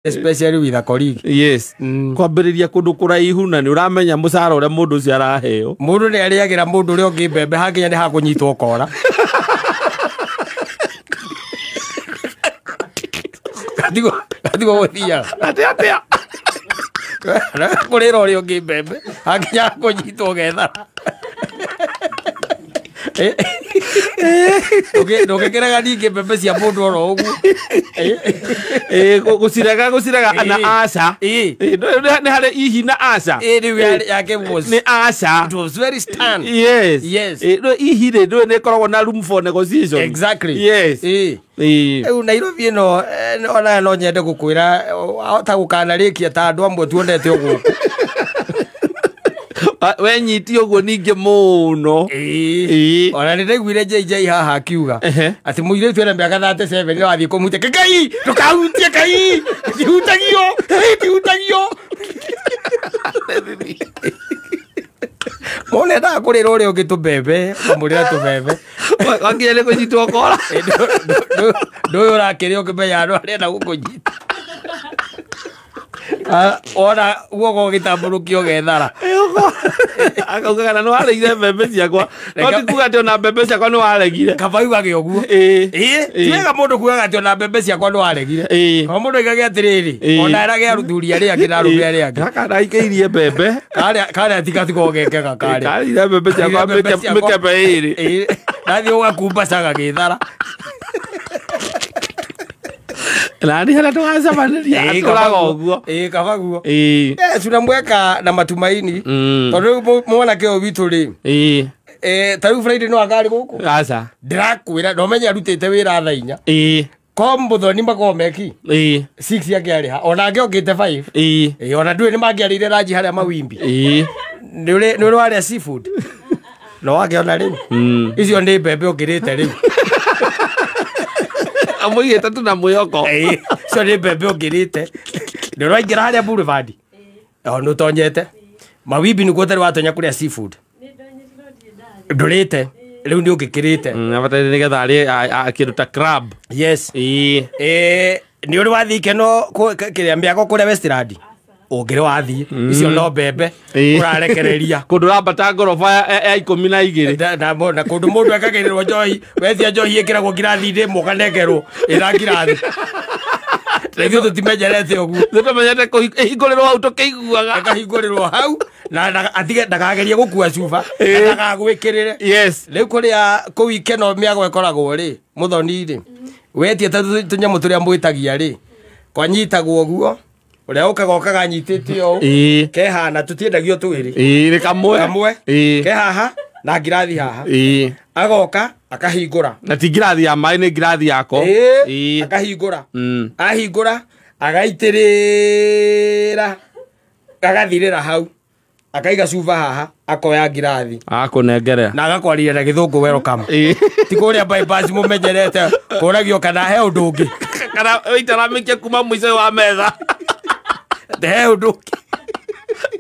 especially with a colleague. Yes. Kwambiriria kundu kuraihu na ni uramenya mucara uria mundu ucio araheo. Mundu ni ariagira mundu uria ungi mbembe hakinya ni hakunyitwo kora. Katigo wothia. Atia. Kurira uria ungi mbembe hakinya hakunyitwo gethara. Ndũgĩkĩraga ningĩ mbembe cia mũndũ oro ũguo. Gũciraga na aca. Nĩ harĩ ihi na aca. Rĩu yake nĩ aca. It was very stern. Yes. Ihi rĩ nĩ ĩkoragwo na room for negotiation. Exactly. Yes. Rĩu Nairobi ĩno ona no nyende gũkwĩra ta gũkanarĩkia ta andũ amwe tuonete ũguo. We nyiti uguo ningi muno. Ona nĩ ndaiguire JJ haha akiuga atĩ mũirĩtu ena mĩaka 37 nĩ wathiĩ kũmũte Ngai ndũkahutie Ngai ndihutagio mone nda kũrĩra ũrĩa ũngĩ tũmbembe kamũrĩra tũmbembe wakinya nĩ kũnyitwo kora ndũyũ ũrakĩrĩa ũkĩmenya andũ arenda gũkũnyita ona guoko gĩtambũrũkio gethara akauga kana nĩ waregire mbembe ciakwa no ti kuga atĩ ona mbembe ciakwa nĩ waregire kaba yugage ũguo tiwega mũndũ kugaga atĩ ona mbembe ciakwa nĩ waregire o mũndũ aigage atĩrĩrĩ ona erage aruthuri arĩa angĩ na arũme arĩa angĩ gaka ndaikĩirie mbembe karĩa tigatigo gekega karĩa mbembe ciakwa mĩkebe ĩrĩ nathiĩ ũgakumbacaga gĩthara nani hana tũgacamanĩria atũraga ũguo kaba guo tunamweka na matumaini tondũ mwanake ũyũ witũ rĩ ta rĩu Friday no akari gũkũ aca ndĩrakwĩra ndomenya arutĩte wĩra thaa 4 kombuthoni makomeki 6 yake arĩ ha ona angĩ ongĩte 5 ona ndũĩ nĩ mangĩarĩire ranji harĩa mawimbi nĩ ũrĩ warĩa seafood no wakĩona rĩu icio nĩ mbembe ũkĩrĩte rĩu amũigĩte tu na mwĩhoko icio nĩ mbembe ũngĩrĩte nĩ ũraingĩra harĩa Boulevard nĩ ũtonyete mawimbi nĩguo ũtarĩ watonya kũrĩa seafood ndũrĩte rĩu nĩ ũngĩkĩrĩte abatari nĩgetha arĩ kĩndũ ta crab. Yes. Nĩ ũrĩ wathiĩ ikeno kĩrĩa mĩako kũrĩa Westland ũngĩrĩ wathiĩ icio no mbembe ũrarekereria kũndũ ũrambata ngoroba ya 12 na kũndũ mũndũ ekagĩrĩrwo njohi wetia njohi ĩkĩragwo ngirathi mũkanegerwo ĩra ngirathi rĩu tũtimenjerete ũguo tũmenyete kũhingũrĩrwo hau tũkĩiguaga akahingũrĩrwo hau na atige ndakagerie gũkua cuba ndakagwĩkĩrĩre rĩu kũrĩa kũu ikeno mĩago ĩkoragwo rĩ mũthoni rĩ wetia tũnyamũ tũrĩa mwĩtagia rĩ kwanyitagwo ũguo ũrĩa ũkagokaga nyitĩte ũũ kehana tũtiendagio twĩrĩ nĩ kamwe kehaha na ngirathi haha agoka akahingũra na ti ngirathi ya maĩ nĩ ngirathi yako akahingũra ahingũra agaitĩrĩra agathirĩra hau akaiga cuba haha akoya ngirathi akũnengerera na agakwarĩria na gĩthũngũ welcome ti kũrĩa bypass mũmenyerete kũragio kana he ũndũ ũngĩ kana ĩtaramĩkia kuma mũico wa metha he ũndũ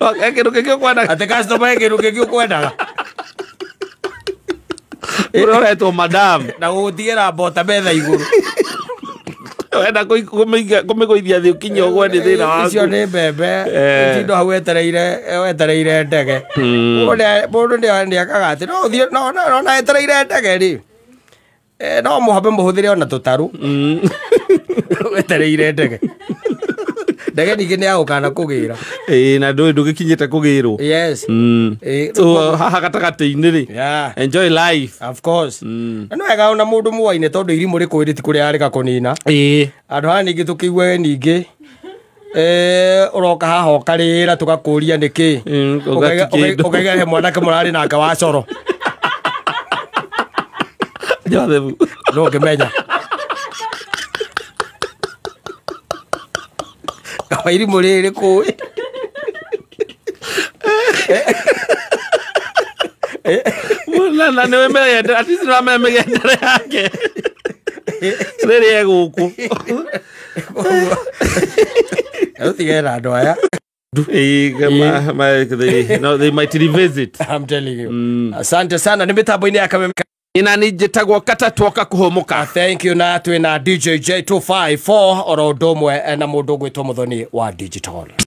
ũngĩ kĩndũ kĩngĩ ũkwendaga atĩ customer kĩndũ kĩngĩ ũkwendaga ũroretwo madam na gũtigĩra mbota metha igũrũ wenda kũmĩgũithia thĩ ũkinye ũgwe nĩ thĩna waku icio nĩ mbembe tindo hau wetereire ndege mũndũ nĩakaga atĩ no ũthiĩ no etereire ndege rĩ no mũhambe mũhũthĩre ona tũtarũ wetereire ndege ndege ningĩ nĩ yagũkana kũgĩra na ndũgĩkinyĩte kũgĩrwo so haha gatagatĩ-inĩ rĩ enjoy life of course no wega ona mũndũ mũwaine tondũ irimũ rĩkũĩrĩ ti kũrĩa arĩka kũnina andũ haha ningĩ tũkĩigua ningĩ ũroka haha ũkarĩra tũgakũria nĩkĩ ũkaiga he mwanake mũrarĩ nake wa coro no ũkĩmenya irimũ rĩrĩ kũĩ na nĩwe menyete at least nĩwamenya mĩgendere yake rĩrĩ egũkũ ũtigera andũ aya they might revisit. I'm telling you. Asante sana, ni mitambo-inĩ ya Kameme. ina ni njitagwo kata twoka kuhumuka. Thank you na twina DJ J254 oro ndomwe na mundu gwitwo Muthoni wa digital.